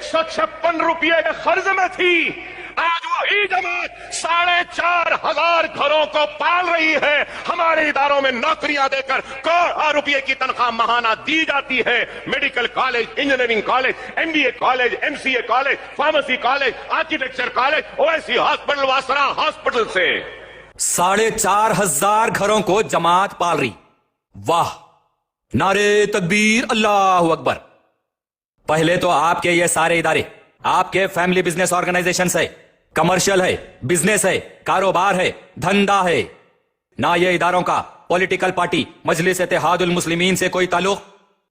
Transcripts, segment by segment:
156 रुपये के कर्ज में थी, आज वही जमात 4,500 घरों को पाल रही है। हमारे इदारों में नौकरियां देकर करोड़ों रुपए की तनख्वाह महाना दी जाती है। Medical college, engineering college, MBA college, MCA college, pharmacy college, architecture college, Owaisi hospital, वासरा हॉस्पिटल से 4,500 घरों को जमात पाल रही। वाह, नारे तकबीर, अल्लाह अकबर। पहले तो आपके ये सारे इदारे आपके फैमिली बिजनेस ऑर्गेनाइजेशन है, कमर्शियल है, बिजनेस है, कारोबार है, धंधा है। ना ये इदारों का पॉलिटिकल पार्टी मजलिस इत्तेहादुल मुस्लिमीन से कोई ताल्लुक,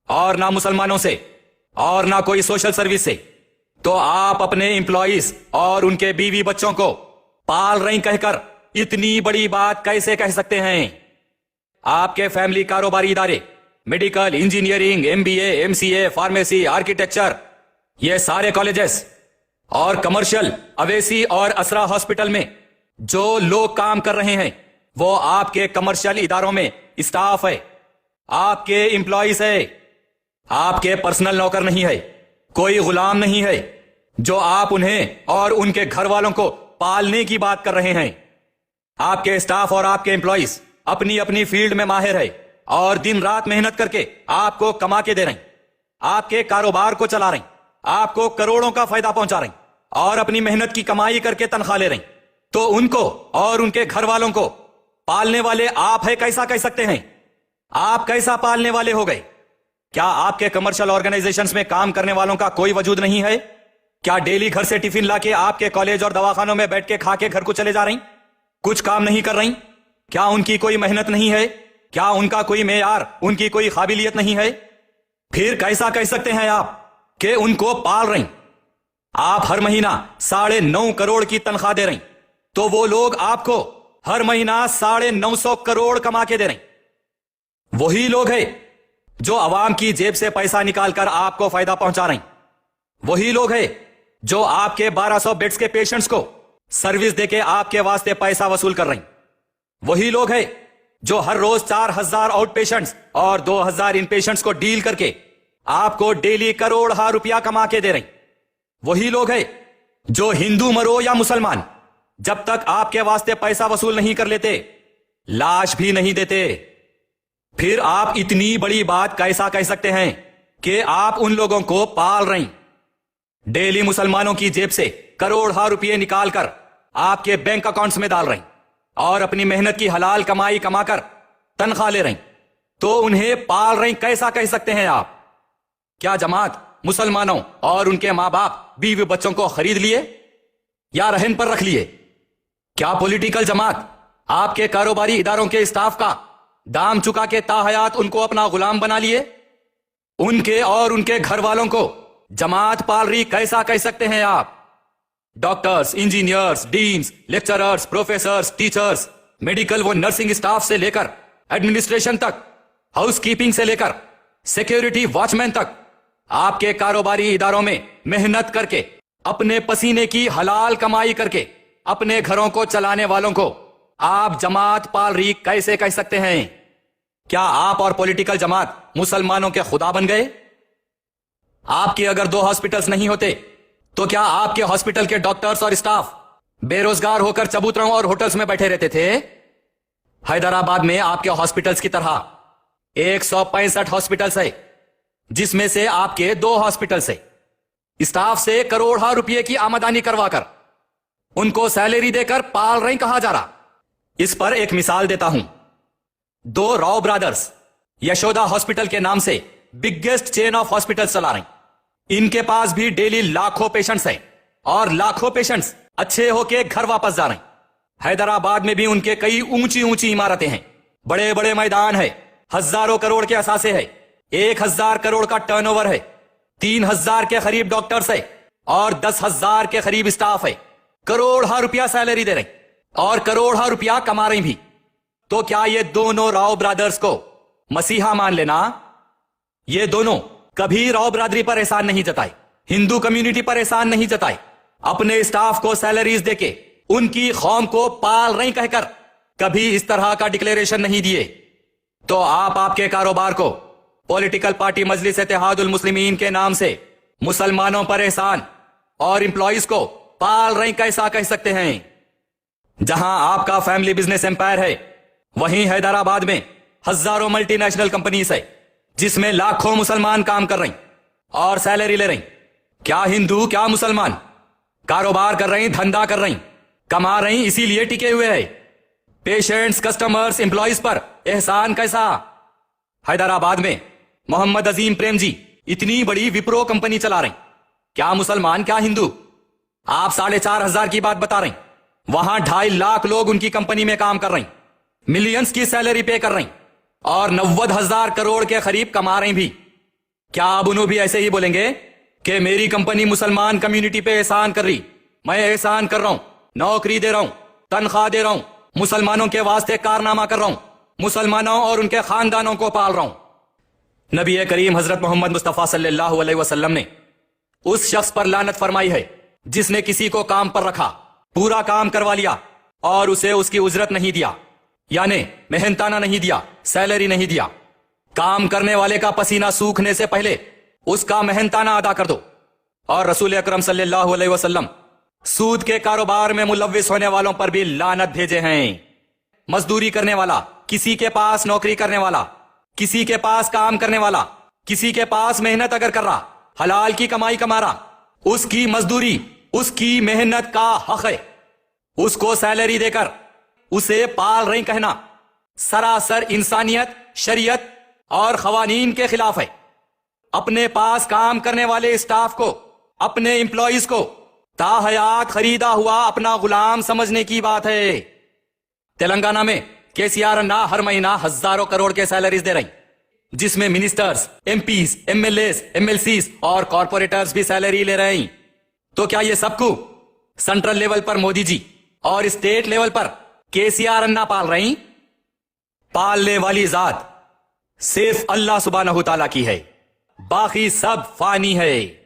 और ना मुसलमानों से, और ना कोई सोशल सर्विस से। तो आप अपने एम्प्लॉइज और उनके बीवी बच्चों को पाल रही कहकर इतनी बड़ी बात कैसे कह सकते हैं? आपके फैमिली कारोबारी इदारे, medical, engineering, MBA, MCA, pharmacy, architecture, ये सारे कॉलेजेस और कमर्शियल, अवेसी और असरा हॉस्पिटल में जो लोग काम कर रहे हैं वो आपके कमर्शियल इदारों में स्टाफ है, आपके एम्प्लॉइज है, आपके पर्सनल नौकर नहीं है, कोई गुलाम नहीं है जो आप उन्हें और उनके घर वालों को पालने की बात कर रहे हैं। आपके स्टाफ और आपके एम्प्लॉइज अपनी अपनी फील्ड में माहिर है और दिन रात मेहनत करके आपको कमा के दे रहे हैं, आपके कारोबार को चला रहे हैं, आपको करोड़ों का फायदा पहुंचा रहे हैं और अपनी मेहनत की कमाई करके तनख्वाह ले रहे हैं। तो उनको और उनके घर वालों को पालने वाले आप है कैसा कह सकते हैं? आप कैसा पालने वाले हो गए? क्या आपके कमर्शियल ऑर्गेनाइजेशंस में काम करने वालों का कोई वजूद नहीं है? क्या डेली घर से टिफिन लाके आपके कॉलेज और दवाखानों में बैठ के खा के घर को चले जा रही? कुछ काम नहीं कर रही? क्या उनकी कोई मेहनत नहीं है? क्या उनका कोई मेयार, उनकी कोई काबिलियत नहीं है? फिर कैसा कह सकते हैं आप कि उनको पाल रही? आप हर महीना 9.5 करोड़ की तनख्वाह दे रही, तो वो लोग आपको हर महीना 950 करोड़ कमा के दे रहे। वही लोग हैं जो अवाम की जेब से पैसा निकालकर आपको फायदा पहुंचा रहे। वही लोग हैं जो आपके 1200 बेड्स के पेशेंट्स को सर्विस देके आपके वास्ते पैसा वसूल कर रहे। वही लोग हैं जो हर रोज 4,000 आउट पेशेंट्स और 2,000 इन पेशेंट्स को डील करके आपको डेली करोड़ रुपया कमा के दे रहे। वही लोग हैं जो हिंदू मरो या मुसलमान, जब तक आपके वास्ते पैसा वसूल नहीं कर लेते लाश भी नहीं देते। फिर आप इतनी बड़ी बात कैसा कह सकते हैं कि आप उन लोगों को पाल रही? डेली मुसलमानों की जेब से करोड़ रुपये निकालकर आपके बैंक अकाउंट्स में डाल रही और अपनी मेहनत की हलाल कमाई कमाकर तनख्वाह ले रही, तो उन्हें पाल रही कैसा कह सकते हैं आप? क्या जमात मुसलमानों और उनके मां बाप बीवी बच्चों को खरीद लिए या रहन पर रख लिए? क्या पॉलिटिकल जमात आपके कारोबारी इदारों के स्टाफ का दाम चुका के ताहयात उनको अपना गुलाम बना लिए? उनके और उनके घर वालों को जमात पाल रही कैसा कह सकते हैं आप? Doctors, engineers, deans, lecturers, professors, teachers, medical व नर्सिंग स्टाफ से लेकर एडमिनिस्ट्रेशन तक, हाउसकीपिंग से लेकर सिक्योरिटी वॉचमैन तक, आपके कारोबारी इदारों में मेहनत करके अपने पसीने की हलाल कमाई करके अपने घरों को चलाने वालों को आप जमात पाल रही कैसे कह सकते हैं? क्या आप और पॉलिटिकल जमात मुसलमानों के खुदा बन गए? आपके अगर 2 हॉस्पिटल्स नहीं होते तो क्या आपके हॉस्पिटल के डॉक्टर्स और स्टाफ बेरोजगार होकर चबूतरों और होटल्स में बैठे रहते थे? हैदराबाद में आपके हॉस्पिटल्स की तरह 165 हॉस्पिटल्स है, जिसमें से आपके 2 हॉस्पिटल्स है। स्टाफ से करोड़ों रुपए की आमदनी करवाकर उनको सैलरी देकर पाल रही कहा जा रहा। इस पर एक मिसाल देता हूं। 2 राव ब्रदर्स यशोदा हॉस्पिटल के नाम से बिगेस्ट चेन ऑफ हॉस्पिटल चला रही। इनके पास भी डेली लाखों पेशेंट्स हैं और लाखों पेशेंट्स अच्छे होके घर वापस जा रहे हैं। हैदराबाद में भी उनके कई ऊंची ऊंची इमारतें हैं, बड़े बड़े मैदान है, हजारों करोड़ के असासे है, 1,000 करोड़ का टर्नओवर है, 3,000 के करीब डॉक्टर्स है और 10,000 के करीब स्टाफ है। करोड़ों रुपया सैलरी दे रहे और करोड़ों रुपया कमा रही भी। तो क्या ये दोनों राव ब्रदर्स को मसीहा मान लेना? ये दोनों कभी राव ब्रादरी पर एहसान नहीं जताए, हिंदू कम्युनिटी पर एहसान नहीं जताए, अपने स्टाफ को सैलरीज देके उनकी कौम को पाल रही कहकर कभी इस तरह का डिक्लेरेशन नहीं दिए। तो आप आपके कारोबार को पॉलिटिकल पार्टी मजलिस इत्तेहादुल मुस्लिमीन के नाम से मुसलमानों पर एहसान और एम्प्लॉइज को पाल रही कैसा कह सकते हैं? जहां आपका फैमिली बिजनेस एम्पायर है, वहीं हैदराबाद में हजारों मल्टीनेशनल कंपनीज है जिसमें लाखों मुसलमान काम कर रही और सैलरी ले रही। क्या हिंदू क्या मुसलमान कारोबार कर रही, धंधा कर रही, कमा रही, इसीलिए टिके हुए है। पेशेंट्स, कस्टमर्स, एम्प्लॉइज पर एहसान कैसा? हैदराबाद में मोहम्मद अजीम प्रेम जी इतनी बड़ी विप्रो कंपनी चला रही, क्या मुसलमान क्या हिंदू? आप 4,500 की बात बता रही, वहां 2.5 लाख लोग उनकी कंपनी में काम कर रही, मिलियंस की सैलरी पे कर रही और 90,000 करोड़ के करीब कमा रही भी। क्या अब उन्होंने भी ऐसे ही बोलेंगे कि मेरी कंपनी मुसलमान कम्युनिटी पे एहसान कर रही, मैं एहसान कर रहा हूं, नौकरी दे रहा हूं, तनख्वाह दे रहा हूं, मुसलमानों के वास्ते कारनामा कर रहा हूं, मुसलमानों और उनके खानदानों को पाल रहा हूं। नबी करीम हजरत मोहम्मद मुस्तफा सल्लल्लाहु अलैहि वसल्लम ने उस शख्स पर लानत फरमाई है जिसने किसी को काम पर रखा, पूरा काम करवा लिया और उसे उसकी उजरत नहीं दिया, यानी मेहनताना नहीं दिया, सैलरी नहीं दिया। काम करने वाले का पसीना सूखने से पहले उसका मेहनताना अदा कर दो। और रसूल अकरम सल्लल्लाहु अलैहि वसल्लम सूद के कारोबार में मुलव्विस होने वालों पर भी लानत भेजे हैं। मजदूरी करने वाला, किसी के पास नौकरी करने वाला, किसी के पास काम करने वाला, किसी के पास मेहनत अगर कर रहा, हलाल की कमाई कमा रहा, उसकी मजदूरी, उसकी मेहनत का हक है। उसको सैलरी देकर उसे पाल रही कहना सरासर इंसानियत, शरीयत और खवानीन के खिलाफ है। अपने पास काम करने वाले स्टाफ को, अपने एम्प्लॉइज को ताहयात खरीदा हुआ अपना गुलाम समझने की बात है। तेलंगाना में केसीआर अन्ना हर महीना हजारों करोड़ के सैलरीज दे रही, जिसमें मिनिस्टर्स, एमपीज, एमएलएस, एमएलसीज और कॉर्पोरेटर्स भी सैलरी ले रहे हैं। तो क्या ये सबको सेंट्रल लेवल पर मोदी जी और स्टेट लेवल पर केसीआर अन्ना पाल रही? पालने वाली जात सिर्फ अल्लाह सुब्हानहू तआला की है, बाकी सब फानी है।